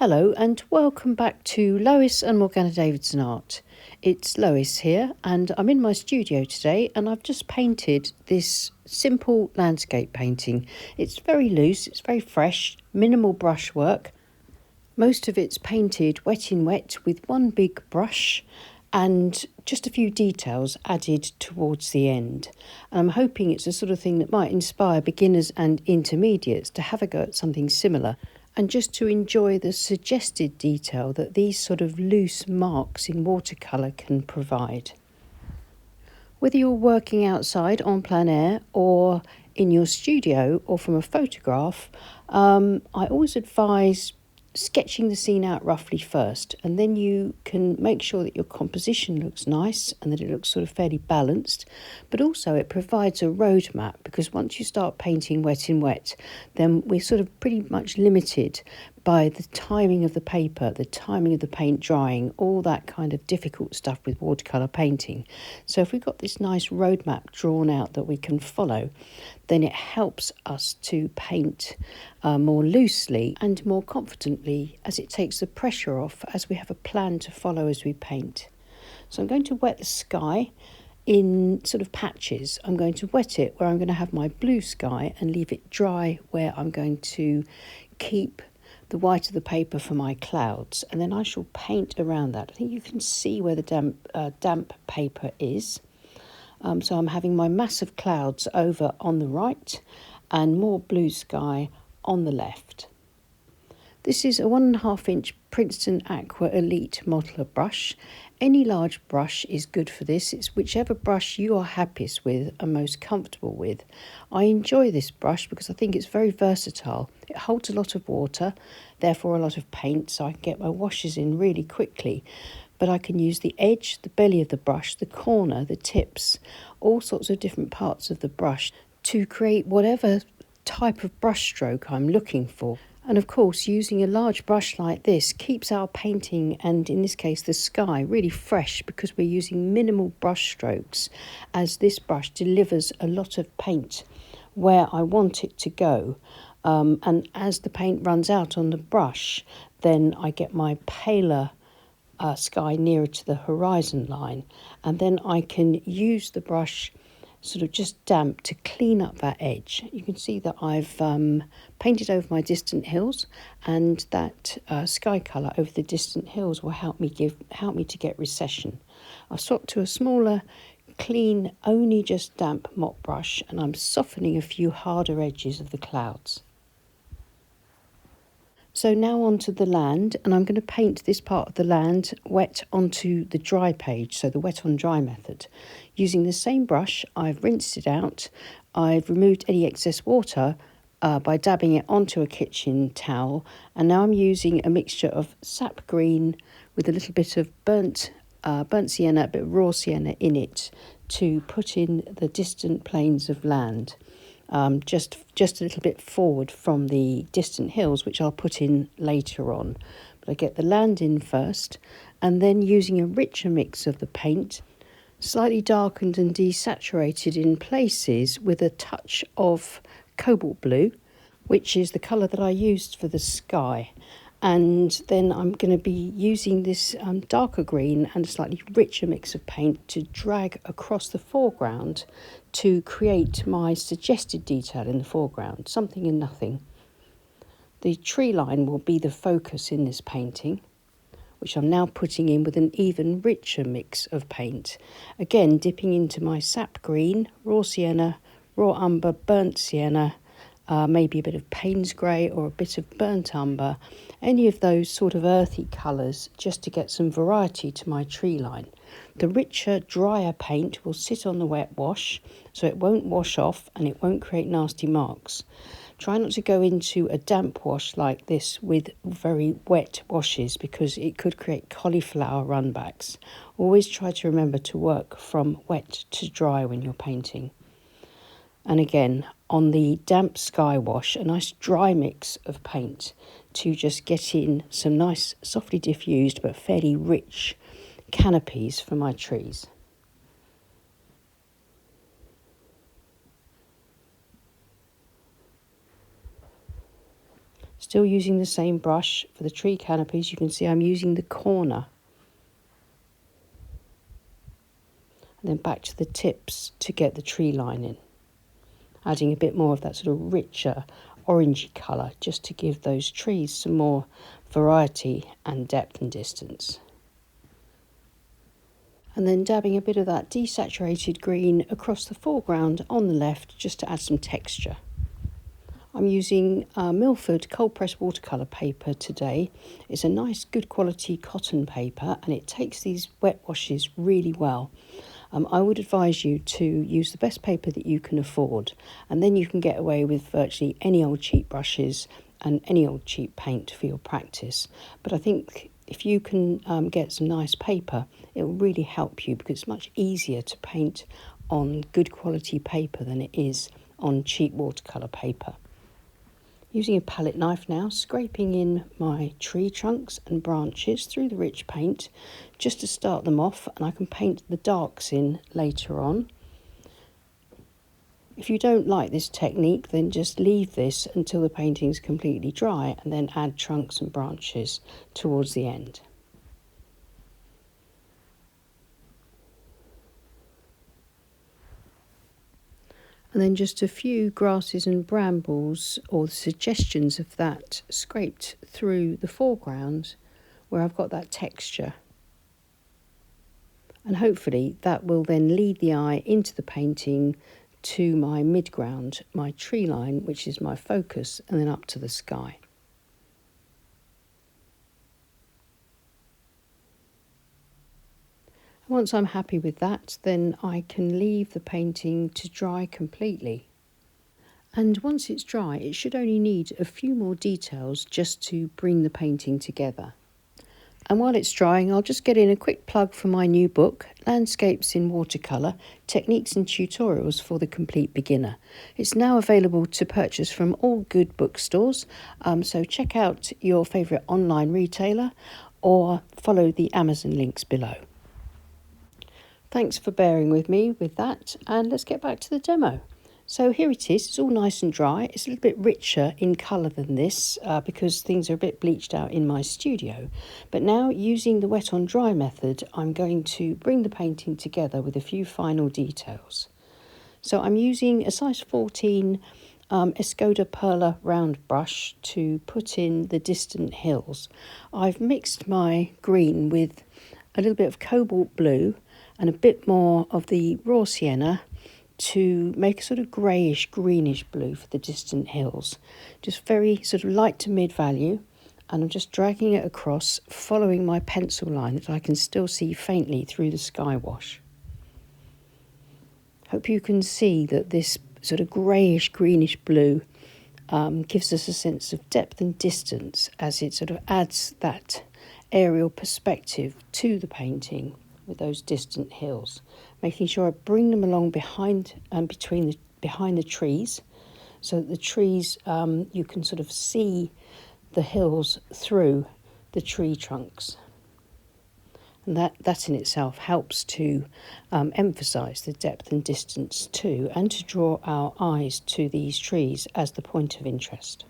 Hello and welcome back to Lois and Morgana Davidson Art. It's Lois here and I'm in my studio today and I've just painted this simple landscape painting. It's very loose, it's very fresh, minimal brushwork. Most of it's painted wet in wet with one big brush and just a few details added towards the end. And I'm hoping it's the sort of thing that might inspire beginners and intermediates to have a go at something similar and just to enjoy the suggested detail that these sort of loose marks in watercolour can provide. Whether you're working outside on plein air or in your studio or from a photograph, I always advise sketching the scene out roughly first, and then you can make sure that your composition looks nice and that it looks sort of fairly balanced, but also it provides a roadmap, because once you start painting wet in wet, then we're sort of pretty much limited by the timing of the paper, the timing of the paint drying, all that kind of difficult stuff with watercolour painting. So if we've got this nice roadmap drawn out that we can follow, then it helps us to paint more loosely and more confidently, as it takes the pressure off as we have a plan to follow as we paint. So I'm going to wet the sky in sort of patches. I'm going to wet it where I'm going to have my blue sky and leave it dry where I'm going to keep the white of the paper for my clouds, and then I shall paint around that. I think you can see where the damp paper is. So I'm having my massive clouds over on the right and more blue sky on the left. This is a 1.5 inch Princeton Aqua Elite modeler brush. Any large brush is good for this. It's whichever brush you are happiest with and most comfortable with. I enjoy this brush because I think it's very versatile. It holds a lot of water, therefore a lot of paint, so I can get my washes in really quickly. But I can use the edge, the belly of the brush, the corner, the tips, all sorts of different parts of the brush to create whatever type of brush stroke I'm looking for. And of course, using a large brush like this keeps our painting, and in this case the sky, really fresh, because we're using minimal brush strokes, as this brush delivers a lot of paint where I want it to go. And as the paint runs out on the brush, then I get my paler sky nearer to the horizon line, and then I can use the brush sort of just damp to clean up that edge. You can see that I've painted over my distant hills, and that sky colour over the distant hills will help me to get recession. I've swapped to a smaller, clean, only just damp mop brush, and I'm softening a few harder edges of the clouds. So now onto the land, and I'm going to paint this part of the land wet onto the dry page, so the wet on dry method. Using the same brush, I've rinsed it out, I've removed any excess water by dabbing it onto a kitchen towel, and now I'm using a mixture of sap green with a little bit of burnt sienna, a bit of raw sienna in it, to put in the distant plains of land. Just a little bit forward from the distant hills, which I'll put in later on. But I get the land in first, and then using a richer mix of the paint, slightly darkened and desaturated in places with a touch of cobalt blue, which is the colour that I used for the sky. And then I'm going to be using this darker green and a slightly richer mix of paint to drag across the foreground to create my suggested detail in the foreground, something and nothing. The tree line will be the focus in this painting, which I'm now putting in with an even richer mix of paint. Again, dipping into my sap green, raw sienna, raw umber, burnt sienna, maybe a bit of Payne's grey or a bit of burnt umber, any of those sort of earthy colours, just to get some variety to my tree line. The richer, drier paint will sit on the wet wash, so it won't wash off and it won't create nasty marks. Try not to go into a damp wash like this with very wet washes, because it could create cauliflower runbacks. Always try to remember to work from wet to dry when you're painting. And again, on the damp sky wash, a nice dry mix of paint to just get in some nice, softly diffused but fairly rich canopies for my trees. Still using the same brush for the tree canopies. You can see I'm using the corner. And then back to the tips to get the tree line in. Adding a bit more of that sort of richer orangey colour just to give those trees some more variety and depth and distance. And then dabbing a bit of that desaturated green across the foreground on the left just to add some texture. I'm using Milford cold press watercolour paper today. It's a nice good quality cotton paper and it takes these wet washes really well. I would advise you to use the best paper that you can afford, and then you can get away with virtually any old cheap brushes and any old cheap paint for your practice. But I think if you can get some nice paper, it will really help you because it's much easier to paint on good quality paper than it is on cheap watercolour paper. Using a palette knife now, scraping in my tree trunks and branches through the rich paint just to start them off, and I can paint the darks in later on. If you don't like this technique, then just leave this until the painting's completely dry and then add trunks and branches towards the end. And then just a few grasses and brambles, or suggestions of that, scraped through the foreground where I've got that texture. And hopefully that will then lead the eye into the painting to my midground, my tree line, which is my focus, and then up to the sky. Once I'm happy with that, then I can leave the painting to dry completely. And once it's dry, it should only need a few more details just to bring the painting together. And while it's drying, I'll just get in a quick plug for my new book, Landscapes in Watercolour, Techniques and Tutorials for the Complete Beginner. It's now available to purchase from all good bookstores, so check out your favourite online retailer or follow the Amazon links below. Thanks for bearing with me with that, and let's get back to the demo. So here it is, it's all nice and dry. It's a little bit richer in colour than this because things are a bit bleached out in my studio. But now, using the wet on dry method, I'm going to bring the painting together with a few final details. So I'm using a size 14 Escoda Perla round brush to put in the distant hills. I've mixed my green with a little bit of cobalt blue and a bit more of the raw sienna to make a sort of greyish greenish blue for the distant hills. Just very sort of light to mid value, and I'm just dragging it across, following my pencil line that I can still see faintly through the sky wash. Hope you can see that this sort of greyish greenish blue gives us a sense of depth and distance as it sort of adds that aerial perspective to the painting with those distant hills, making sure I bring them along behind and behind the trees, so that the trees you can sort of see the hills through the tree trunks, and that in itself helps to emphasise the depth and distance too, and to draw our eyes to these trees as the point of interest.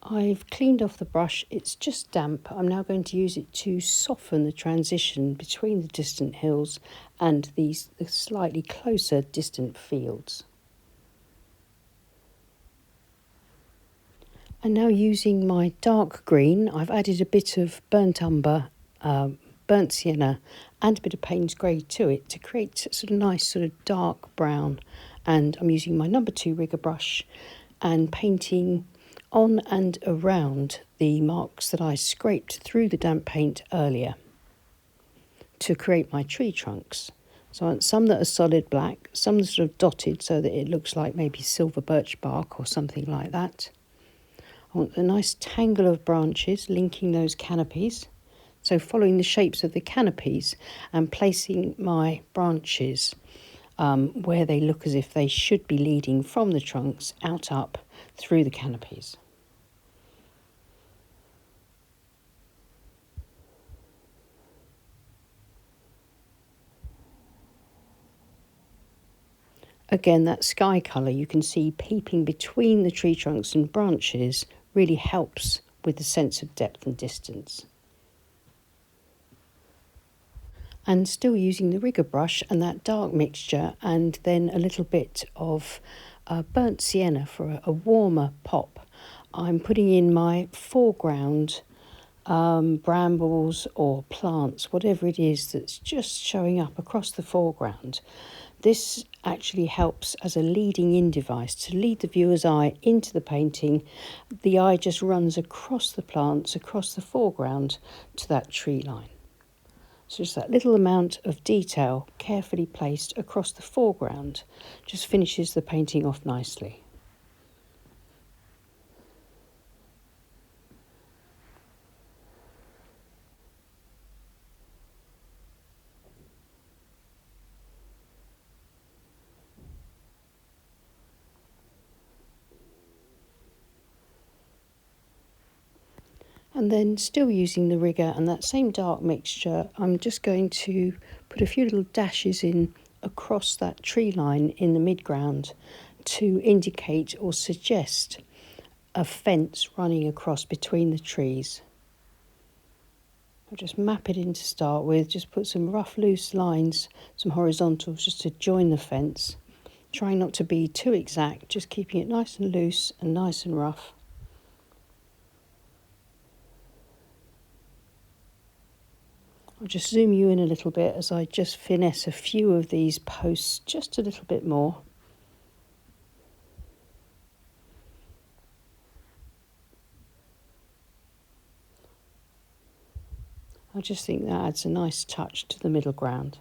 I've cleaned off the brush, it's just damp. I'm now going to use it to soften the transition between the distant hills and the slightly closer distant fields. And now, using my dark green, I've added a bit of burnt umber, burnt sienna and a bit of Payne's grey to it to create sort of nice sort of dark brown. And I'm using my number 2 rigger brush and painting on and around the marks that I scraped through the damp paint earlier to create my tree trunks. So I want some that are solid black, some that are sort of dotted so that it looks like maybe silver birch bark or something like that. I want a nice tangle of branches linking those canopies. So following the shapes of the canopies and placing my branches where they look as if they should be leading from the trunks out up through the canopies. Again, that sky colour you can see peeping between the tree trunks and branches really helps with the sense of depth and distance. And still using the rigger brush and that dark mixture, and then a little bit of burnt sienna for a warmer pop. I'm putting in my foreground brambles or plants, whatever it is that's just showing up across the foreground. This actually helps as a leading in device to lead the viewer's eye into the painting. The eye just runs across the plants, across the foreground to that tree line. So just that little amount of detail carefully placed across the foreground just finishes the painting off nicely. And then still using the rigger and that same dark mixture, I'm just going to put a few little dashes in across that tree line in the midground to indicate or suggest a fence running across between the trees. I'll just map it in to start with, just put some rough loose lines, some horizontals just to join the fence. Trying not to be too exact, just keeping it nice and loose and nice and rough. I'll just zoom you in a little bit as I just finesse a few of these posts just a little bit more. I just think that adds a nice touch to the middle ground.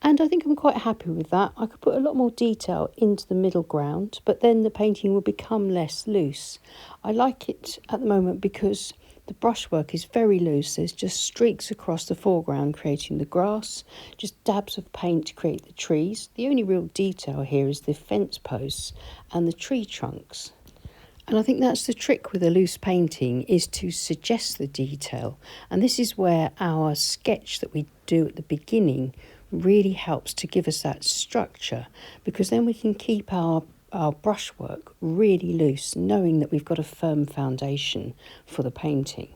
And I think I'm quite happy with that. I could put a lot more detail into the middle ground, but then the painting will become less loose. I like it at the moment because the brushwork is very loose. There's just streaks across the foreground creating the grass, just dabs of paint to create the trees. The only real detail here is the fence posts and the tree trunks. And I think that's the trick with a loose painting, is to suggest the detail. And this is where our sketch that we do at the beginning really helps to give us that structure, because then we can keep our brushwork really loose, knowing that we've got a firm foundation for the painting.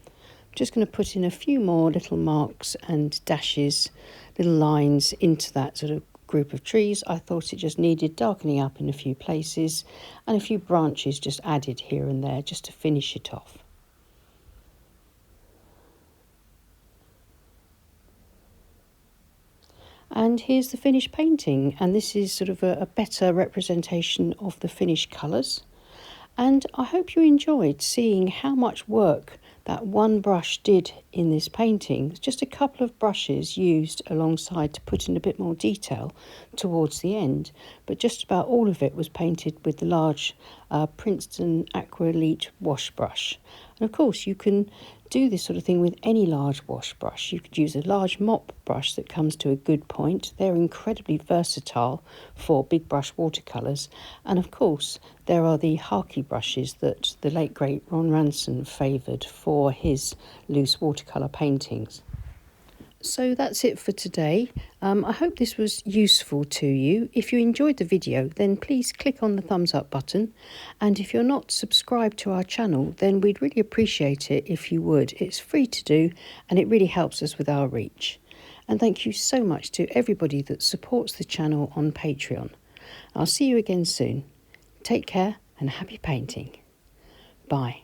I'm just going to put in a few more little marks and dashes, little lines into that sort of group of trees. I thought it just needed darkening up in a few places, and a few branches just added here and there just to finish it off. And here's the finished painting, and this is sort of a better representation of the finished colours. And I hope you enjoyed seeing how much work that one brush did in this painting. It's just a couple of brushes used alongside to put in a bit more detail towards the end, but just about all of it was painted with the large Princeton Aqua Elite wash brush. And of course you can do this sort of thing with any large wash brush. You could use a large mop brush that comes to a good point. They're incredibly versatile for big brush watercolours. And of course, there are the Harkey brushes that the late great Ron Ranson favoured for his loose watercolour paintings. So that's it for today. I hope this was useful to you. If you enjoyed the video, then please click on the thumbs up button. And if you're not subscribed to our channel, then we'd really appreciate it if you would. It's free to do, and it really helps us with our reach. And thank you so much to everybody that supports the channel on Patreon. I'll see you again soon. Take care and happy painting. Bye.